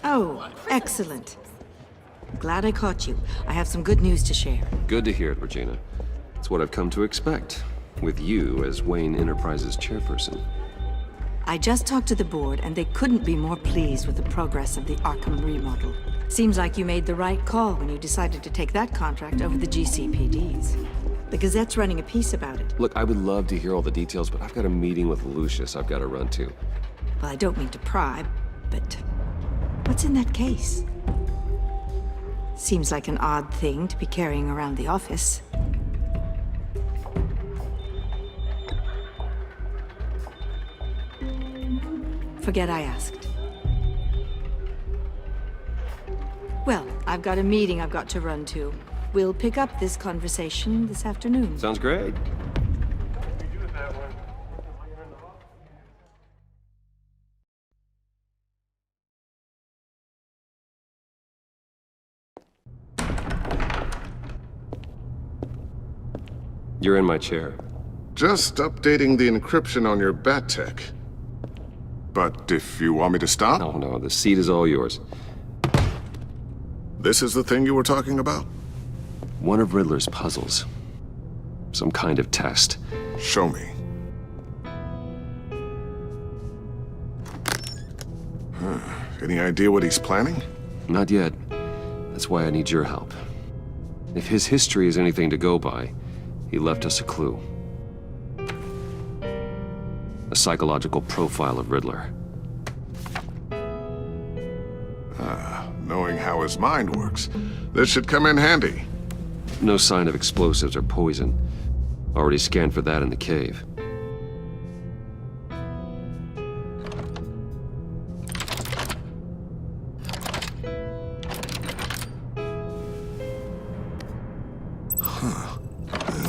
Oh, excellent. Glad I caught you. I have some good news to share. Good to hear it, Regina. It's what I've come to expect, with you as Wayne Enterprises chairperson. I just talked to the board, and they couldn't be more pleased with the progress of the Arkham remodel. Seems like you made the right call when you decided to take that contract over the GCPD's. The Gazette's running a piece about it. Look, I would love to hear all the details, but I've got a meeting with Lucius I've got to run to. Well, I don't mean to pry, but what's in that case? Seems like an odd thing to be carrying around the office. Forget I asked. Well, I've got a meeting I've got to run to. We'll pick up this conversation this afternoon. Sounds great. You're in my chair. Just updating the encryption on your bat tech. But if you want me to stop? No, the seat is all yours. This is the thing you were talking about? One of Riddler's puzzles. Some kind of test. Show me. Any idea what he's planning? Not yet. That's why I need your help. If his history is anything to go by, he left us a clue. A psychological profile of Riddler. Knowing how his mind works, this should come in handy. No sign of explosives or poison. Already scanned for that in the cave.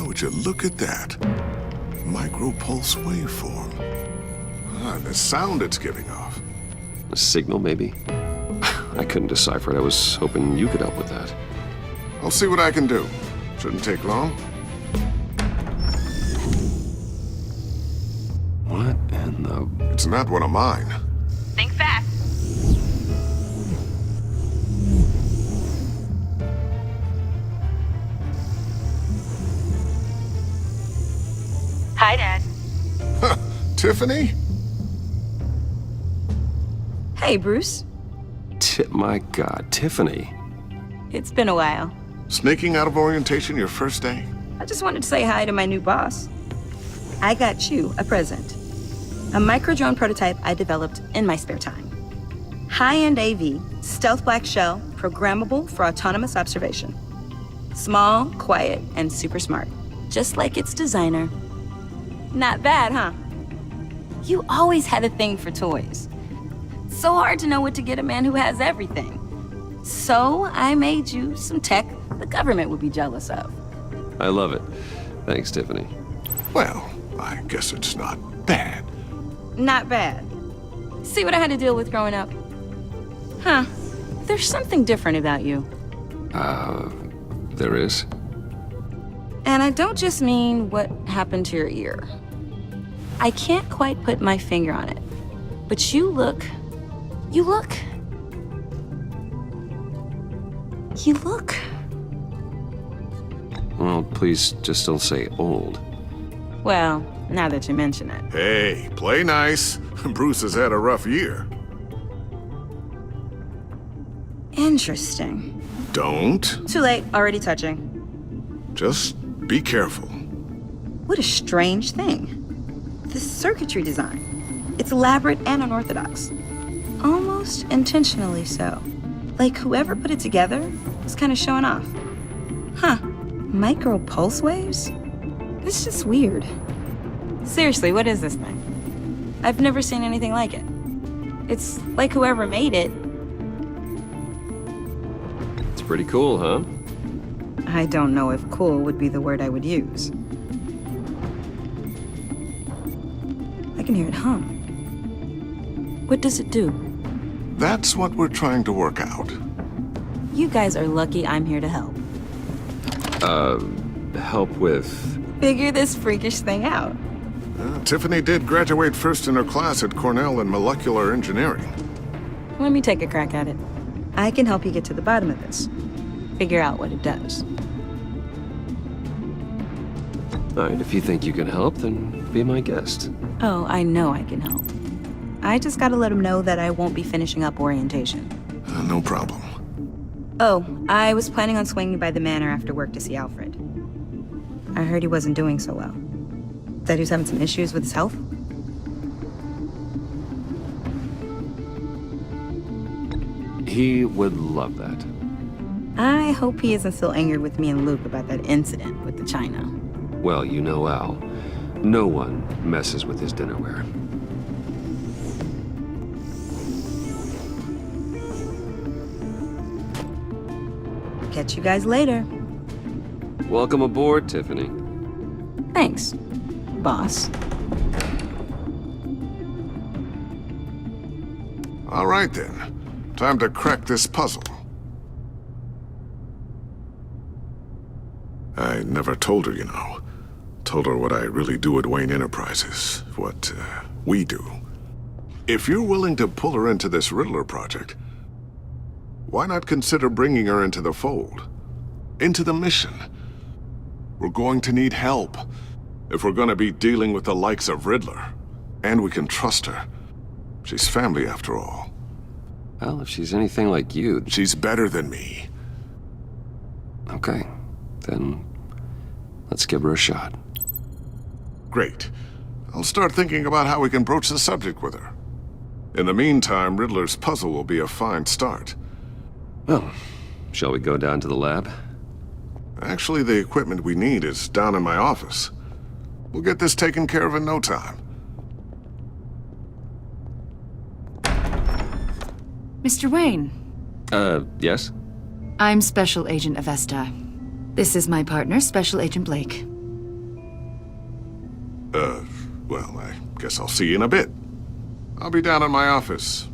Would you look at that? Micro-pulse waveform. And the sound it's giving off. A signal, maybe? I couldn't decipher it. I was hoping you could help with that. I'll see what I can do. Shouldn't take long. What in the... It's not one of mine. Think fast. Hi, Dad. Tiffany? Hey, Bruce. My God, Tiffany. It's been a while. Sneaking out of orientation your first day? I just wanted to say hi to my new boss. I got you a present. A micro-drone prototype I developed in my spare time. High-end AV, stealth black shell, programmable for autonomous observation. Small, quiet, and super smart. Just like its designer. Not bad, huh? You always had a thing for toys. So hard to know what to get a man who has everything. So I made you some tech the government would be jealous of. I love it. Thanks, Tiffany. Well, I guess it's not bad. Not bad. See what I had to deal with growing up? Huh. There's something different about you. There is? And I don't just mean what happened to your ear. I can't quite put my finger on it. But you look... Well, please just don't say old. Well, now that you mention it. Hey, play nice. Bruce has had a rough year. Interesting. Don't. Too late, already touching. Just be careful. What a strange thing. The circuitry design. It's elaborate and unorthodox. Almost intentionally so. Like whoever put it together was kind of showing off. Huh. Micro pulse waves? It's just weird. Seriously, what is this thing? I've never seen anything like it. It's like whoever made it. It's pretty cool, huh? I don't know if cool would be the word I would use. I can hear it hum. What does it do? That's what we're trying to work out. You guys are lucky I'm here to help. Help with... Figure this freakish thing out. Tiffany did graduate first in her class at Cornell in molecular engineering. Let me take a crack at it. I can help you get to the bottom of this. Figure out what it does. All right, if you think you can help, then be my guest. Oh, I know I can help. I just gotta let him know that I won't be finishing up orientation. No problem. Oh, I was planning on swinging by the manor after work to see Alfred. I heard he wasn't doing so well. That he was having some issues with his health. He would love that. I hope he isn't still angered with me and Luke about that incident with the china. Well, you know Al. No one messes with his dinnerware. Catch you guys later. Welcome aboard, Tiffany. Thanks, boss. All right then. Time to crack this puzzle. I never told her, you know. Told her what I really do at Wayne Enterprises. What, we do. If you're willing to pull her into this Riddler project, why not consider bringing her into the fold? Into the mission? We're going to need help if we're going to be dealing with the likes of Riddler. And we can trust her. She's family after all. Well, if she's anything like you... She's better than me. Okay, then let's give her a shot. Great. I'll start thinking about how we can broach the subject with her. In the meantime, Riddler's puzzle will be a fine start. Well, shall we go down to the lab? Actually, the equipment we need is down in my office. We'll get this taken care of in no time. Mr. Wayne. Yes? I'm Special Agent Avesta. This is my partner, Special Agent Blake. Well, I guess I'll see you in a bit. I'll be down in my office.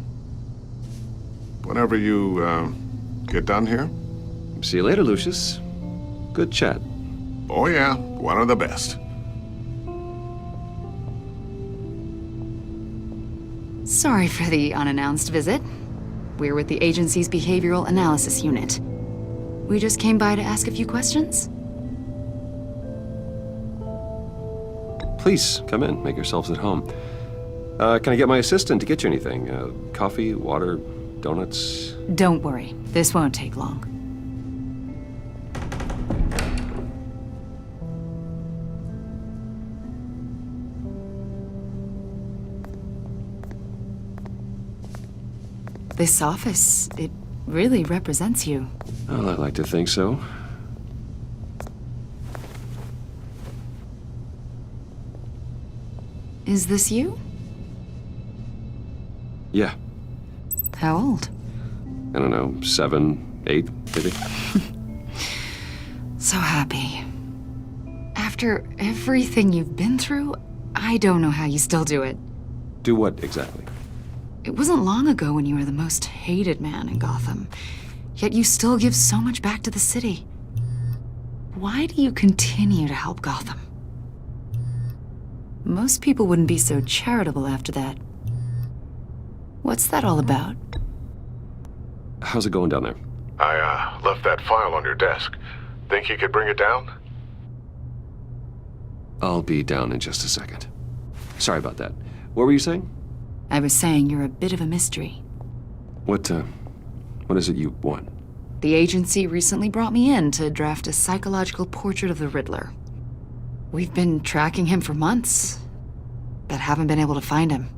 Whenever you, get done here. See you later, Lucius. Good chat. Oh yeah, one of the best. Sorry for the unannounced visit. We're with the agency's Behavioral Analysis Unit. We just came by to ask a few questions. Please, come in. Make yourselves at home. Can I get my assistant to get you anything? Coffee, water, donuts? Don't worry, this won't take long. This office, it really represents you. Well, I'd like to think so. Is this you? Yeah. How old? I don't know, 7, 8, maybe? So happy. After everything you've been through, I don't know how you still do it. Do what exactly? It wasn't long ago when you were the most hated man in Gotham, yet you still give so much back to the city. Why do you continue to help Gotham? Most people wouldn't be so charitable after that. What's that all about? How's it going down there? I, left that file on your desk. Think you could bring it down? I'll be down in just a second. Sorry about that. What were you saying? I was saying you're a bit of a mystery. What is it you want? The agency recently brought me in to draft a psychological portrait of the Riddler. We've been tracking him for months, but haven't been able to find him.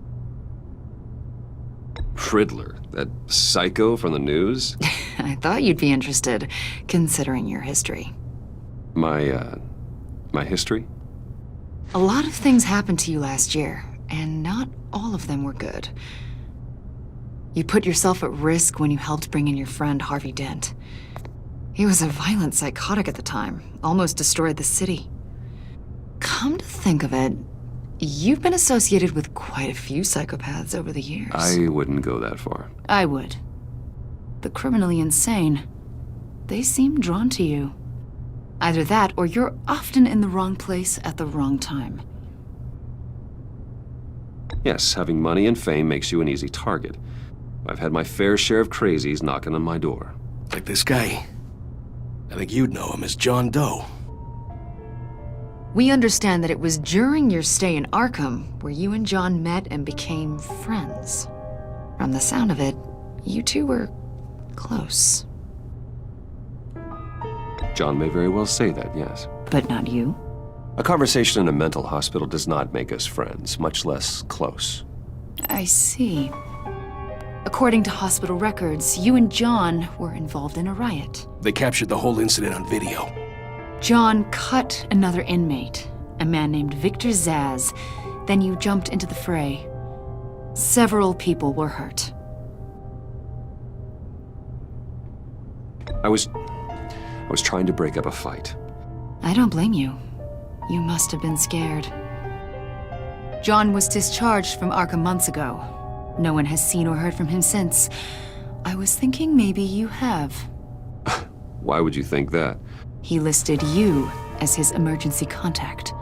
Riddler? That psycho from the news? I thought you'd be interested, considering your history. My history? A lot of things happened to you last year, and not all of them were good. You put yourself at risk when you helped bring in your friend Harvey Dent. He was a violent psychotic at the time, almost destroyed the city. Come to think of it, you've been associated with quite a few psychopaths over the years. I wouldn't go that far. I would. The criminally insane, they seem drawn to you. Either that, or you're often in the wrong place at the wrong time. Yes, having money and fame makes you an easy target. I've had my fair share of crazies knocking on my door. Like this guy. I think you'd know him as John Doe. We understand that it was during your stay in Arkham where you and John met and became friends. From the sound of it, you two were close. John may very well say that, yes. But not you? A conversation in a mental hospital does not make us friends, much less close. I see. According to hospital records, you and John were involved in a riot. They captured the whole incident on video. John cut another inmate, a man named Victor Zaz. Then you jumped into the fray. Several people were hurt. I was trying to break up a fight. I don't blame you. You must have been scared. John was discharged from Arkham months ago. No one has seen or heard from him since. I was thinking maybe you have. Why would you think that? He listed you as his emergency contact.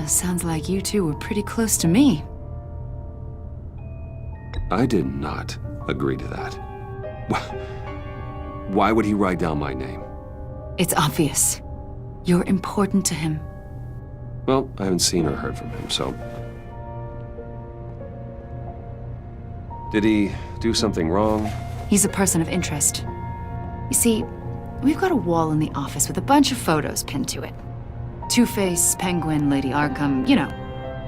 Sounds like you two were pretty close to me. I did not agree to that. Why would he write down my name? It's obvious. You're important to him. Well, I haven't seen or heard from him, so... Did he do something wrong? He's a person of interest. You see, we've got a wall in the office with a bunch of photos pinned to it. Two-Face, Penguin, Lady Arkham, you know,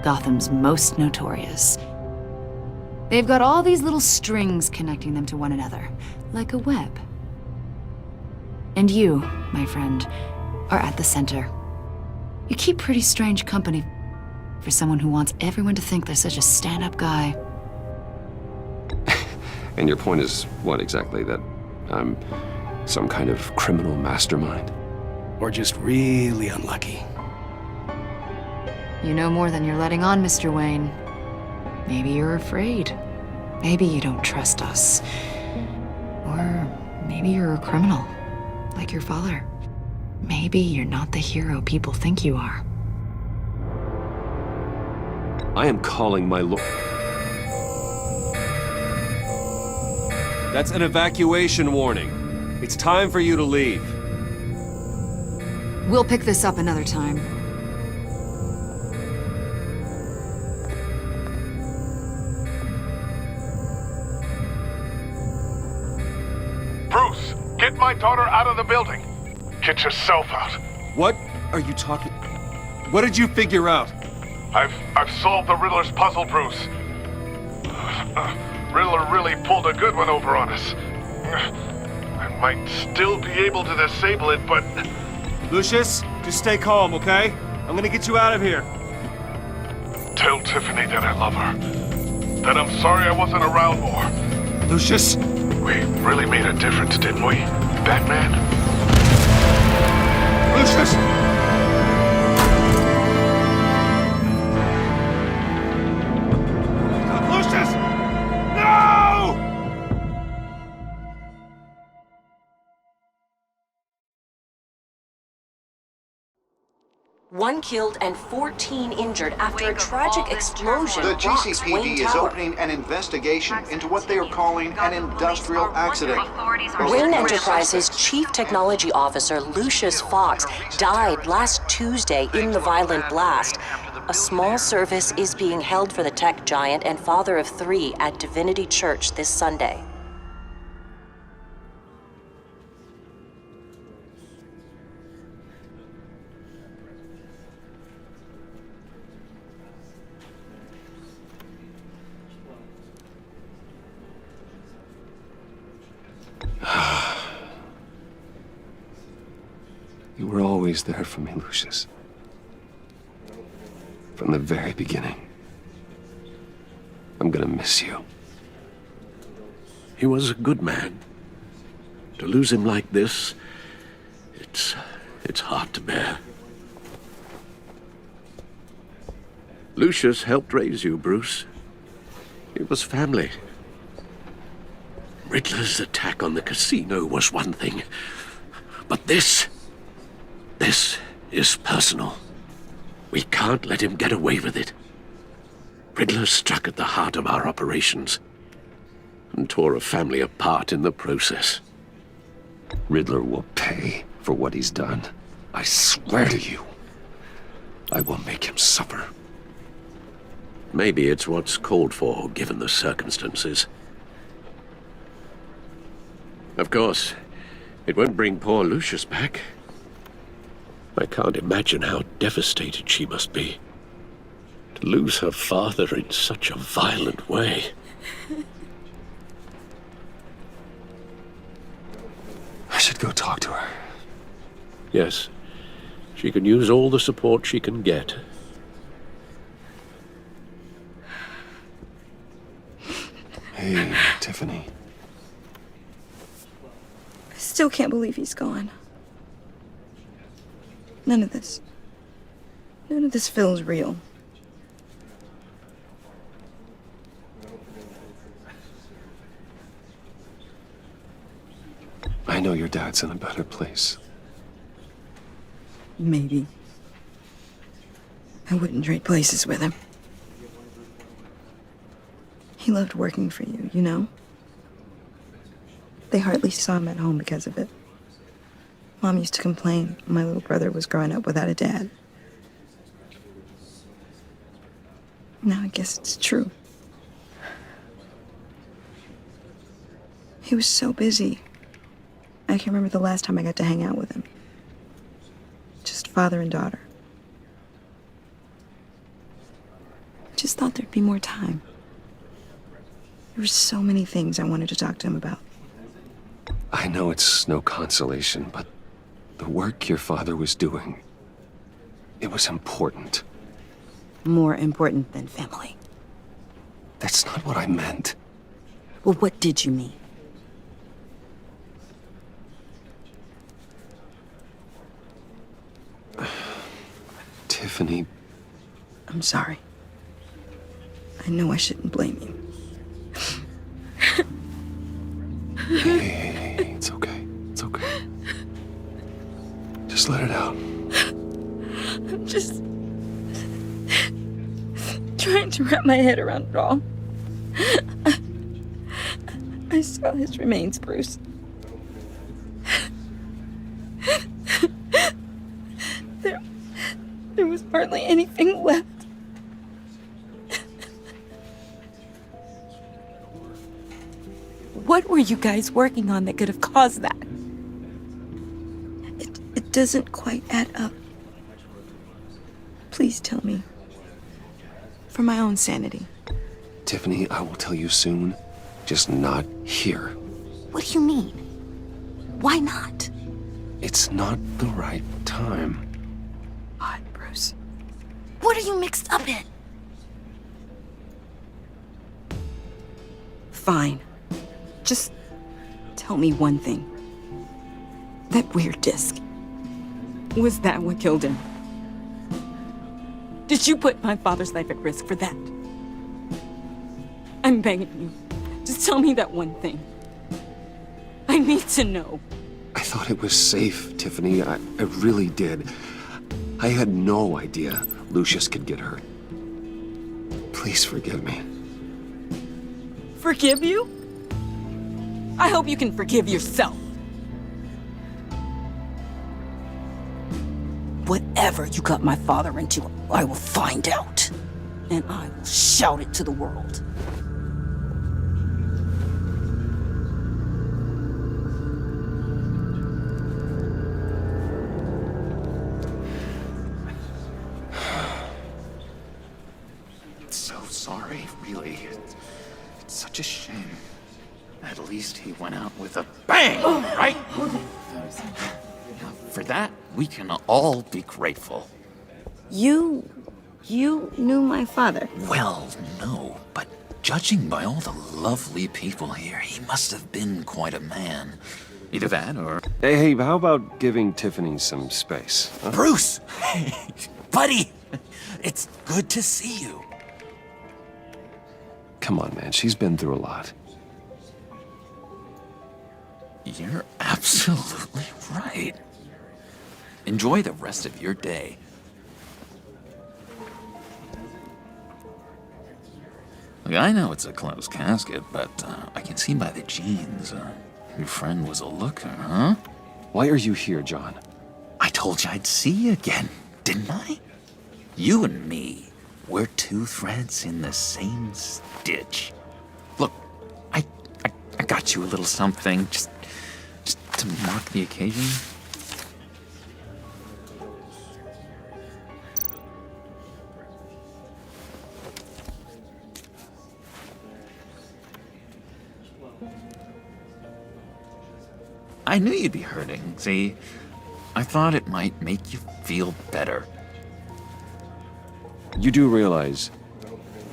Gotham's most notorious. They've got all these little strings connecting them to one another, like a web. And you, my friend, are at the center. You keep pretty strange company for someone who wants everyone to think they're such a stand-up guy. And your point is what exactly? That I'm some kind of criminal mastermind? Or just really unlucky. You know more than you're letting on, Mr. Wayne. Maybe you're afraid. Maybe you don't trust us. Or maybe you're a criminal, like your father. Maybe you're not the hero people think you are. I am calling my lord. That's an evacuation warning. It's time for you to leave. We'll pick this up another time. Bruce, get my daughter out of the building. Get yourself out. What are you talking... What did you figure out? I've solved the Riddler's puzzle, Bruce. Riddler really pulled a good one over on us. I might still be able to disable it, but... Lucius, just stay calm, okay? I'm gonna get you out of here. Tell Tiffany that I love her. That I'm sorry I wasn't around more. Lucius! We really made a difference, didn't we, Batman? Lucius! Lucius! No! One killed and 14 injured after a tragic explosion The rocks GCPD Wayne is Tower. opening an investigation into what they are calling an industrial accident. Wayne Enterprises' Chief Technology Officer Lucius Fox died last Tuesday in the violent blast. A small service is being held for the tech giant and father of 3 at Divinity Church this Sunday. You were always there for me, Lucius. From the very beginning. I'm gonna miss you. He was a good man. To lose him like this, it's hard to bear. Lucius helped raise you, Bruce. It was family. Riddler's attack on the casino was one thing, but this is personal. We can't let him get away with it. Riddler struck at the heart of our operations and tore a family apart in the process. Riddler will pay for what he's done. I swear to you, I will make him suffer. Maybe it's what's called for, given the circumstances. Of course, it won't bring poor Lucius back. I can't imagine how devastated she must be. To lose her father in such a violent way. I should go talk to her. Yes, she can use all the support she can get. Hey, Tiffany. I still can't believe he's gone. None of this feels real. I know your dad's in a better place. Maybe. I wouldn't trade places with him. He loved working for you, you know? They hardly saw him at home because of it. Mom used to complain my little brother was growing up without a dad. Now I guess it's true. He was so busy. I can't remember the last time I got to hang out with him. Just father and daughter. I just thought there'd be more time. There were so many things I wanted to talk to him about. I know it's no consolation, but the work your father was doing, it was important. More important than family. That's not what I meant. Well, what did you mean? Tiffany. I'm sorry. I know I shouldn't blame you. Hey, it's okay. It's okay. Just let it out. I'm just trying to wrap my head around it all. I saw his remains, Bruce. There was hardly anything left. What were you guys working on that could have caused that? It doesn't quite add up. Please tell me. For my own sanity. Tiffany, I will tell you soon. Just not here. What do you mean? Why not? It's not the right time. Odd, Bruce. What are you mixed up in? Fine. Just tell me one thing. That weird disc. Was that what killed him? Did you put my father's life at risk for that? I'm begging you. Just tell me that one thing. I need to know. I thought it was safe, Tiffany. I really did. I had no idea Lucius could get hurt. Please forgive me. Forgive you? I hope you can forgive yourself. Whatever you got my father into, I will find out. And I will shout it to the world. So sorry, really. It's such a shame. At least he went out with a bang, right? For that, we can all be grateful. You knew my father? Well, no, but judging by all the lovely people here, he must have been quite a man. Either that or... Hey, how about giving Tiffany some space? Huh? Bruce! Buddy! It's good to see you. Come on, man. She's been through a lot. You're absolutely right. Enjoy the rest of your day. Look, I know it's a closed casket, but I can see by the jeans. Your friend was a looker, huh? Why are you here, John? I told you I'd see you again, didn't I? You and me, we're two threads in the same stitch. Look, I got you a little something, just to mark the occasion. I knew you'd be hurting, see? I thought it might make you feel better. You do realize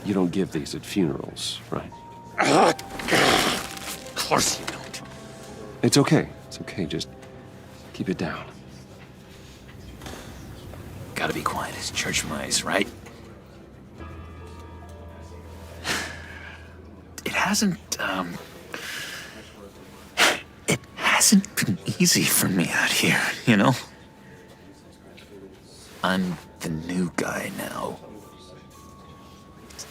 you don't give these at funerals, right? Of course you don't. It's okay. It's okay. Just keep it down. Gotta be quiet as church mice, right? It hasn't been easy for me out here, you know? I'm the new guy now.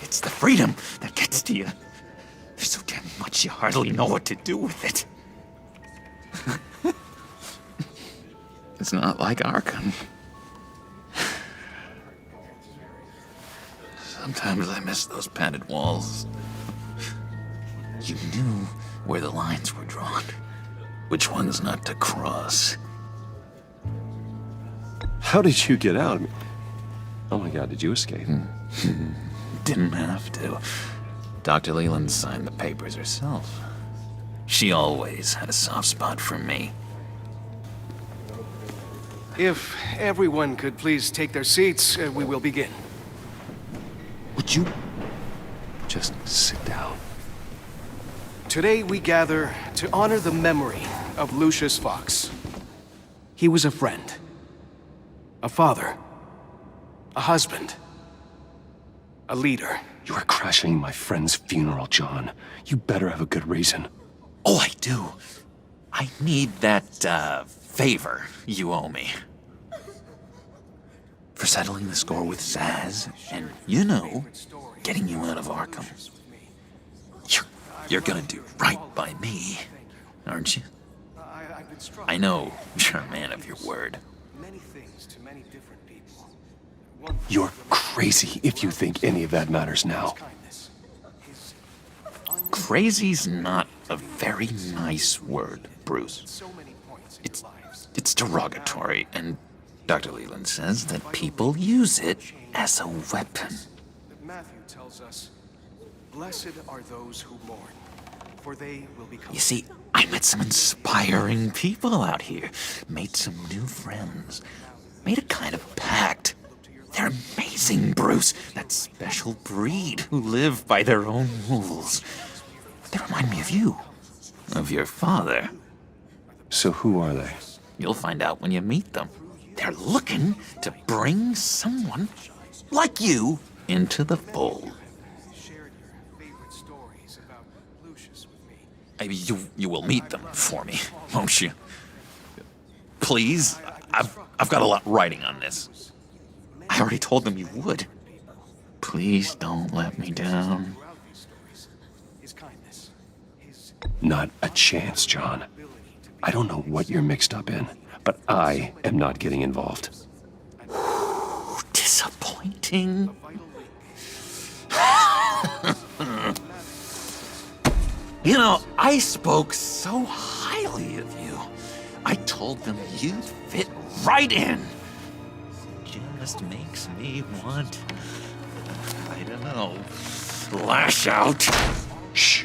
It's the freedom that gets to you. There's so damn much you hardly know what to do with it. It's not like Arkham. Sometimes I miss those padded walls. You knew where the lines were drawn. Which ones not to cross. How did you get out? Oh my God, did you escape? Didn't have to. Dr. Leland signed the papers herself. She always had a soft spot for me. If everyone could please take their seats, we will begin. Would you? Just sit down. Today we gather to honor the memory of Lucius Fox. He was a friend, a father, a husband, a leader. You are crashing my friend's funeral, John. You better have a good reason. Oh, I do. I need that, favor you owe me. For settling the score with Zaz, and, you know, getting you out of Arkham. You're gonna do right by me, aren't you? I know you're a man of your word. You're crazy if you think any of that matters now. Crazy's not a very nice word, Bruce. It's derogatory, and Dr. Leland says that people use it as a weapon. Matthew tells us, "Blessed are those who mourn, for they will become..." You see, I met some inspiring people out here, made some new friends, made a kind of pact. They're amazing, Bruce, that special breed who live by their own rules. They remind me of you, of your father. So who are they? You'll find out when you meet them. They're looking to bring someone like you into the fold. You will meet them for me, won't you? Please, I've got a lot writing on this. I already told them you would. Please don't let me down. Not a chance, John. I don't know what you're mixed up in, but I am not getting involved. Disappointing. You know, I spoke so highly of you. I told them you'd fit right in. Just makes me want, I don't know, lash out. Shh.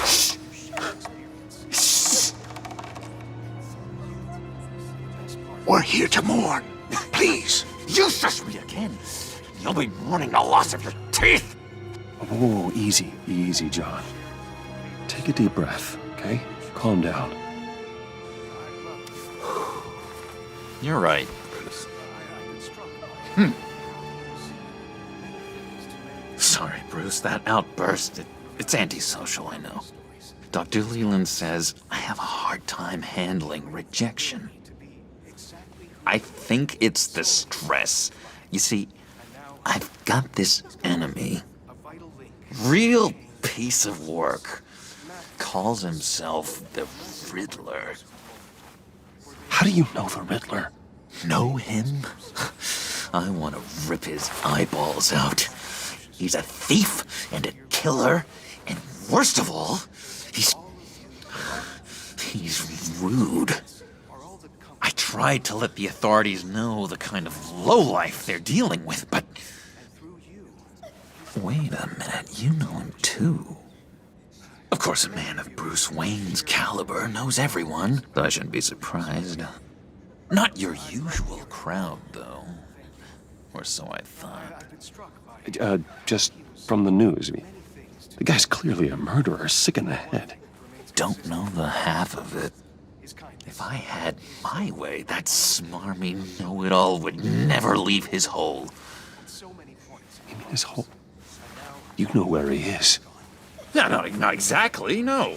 Shh. Shh. We're here to mourn. Please, you shush me again. You'll be mourning the loss of your teeth. Oh, easy, easy, John. Take a deep breath, okay? Calm down. You're right, Bruce. Sorry, Bruce, that outburst, it's antisocial, I know. Dr. Leland says I have a hard time handling rejection. I think it's the stress. You see, I've got this enemy. Real piece of work. Calls himself the Riddler. How do you know the Riddler? Know him? I want to rip his eyeballs out. He's a thief and a killer, and worst of all, he's rude. I tried to let the authorities know the kind of lowlife they're dealing with, but... Wait a minute, you know him too. Of course, a man of Bruce Wayne's caliber knows everyone, so I shouldn't be surprised. Not your usual crowd, though. Or so I thought. Just from the news. I mean, the guy's clearly a murderer, sick in the head. Don't know the half of it. If I had my way, that smarmy know-it-all would never leave his hole. You mean his hole? You know where he is. No, not exactly, no.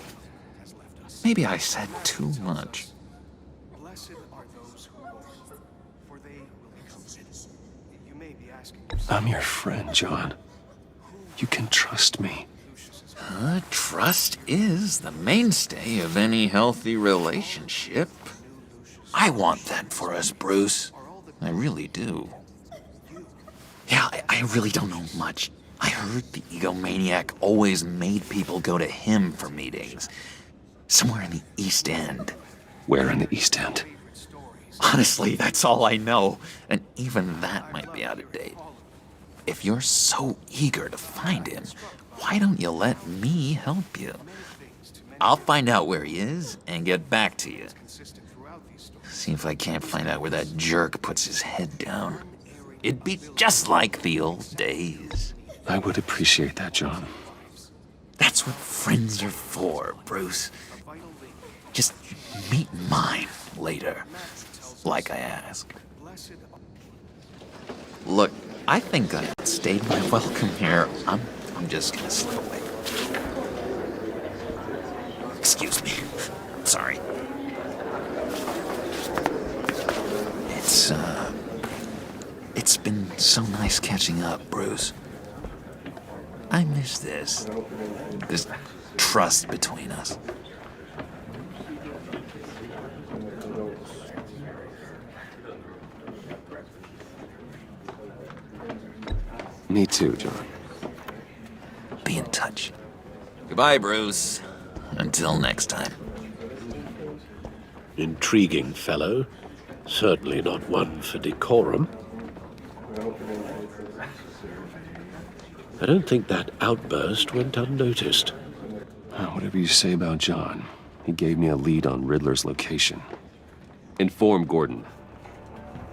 Maybe I said too much. I'm your friend, John. You can trust me. Trust is the mainstay of any healthy relationship. I want that for us, Bruce. I really do. Yeah, I really don't know much. I heard the egomaniac always made people go to him for meetings. Somewhere in the East End. Where in the East End? Honestly, that's all I know. And even that might be out of date. If you're so eager to find him, why don't you let me help you? I'll find out where he is and get back to you. See if I can't find out where that jerk puts his head down. It'd be just like the old days. I would appreciate that, John. That's what friends are for, Bruce. Just meet mine later, like I asked. Look, I think I stayed my welcome here. I'm just gonna slip away. Excuse me. Sorry. It's been so nice catching up, Bruce. I miss this trust between us. Me too, John. Be in touch. Goodbye, Bruce. Until next time. Intriguing fellow. Certainly not one for decorum. I don't think that outburst went unnoticed. Whatever you say about John, he gave me a lead on Riddler's location. Inform Gordon.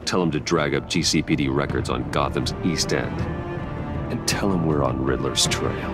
Tell him to drag up GCPD records on Gotham's East End. And tell him we're on Riddler's trail.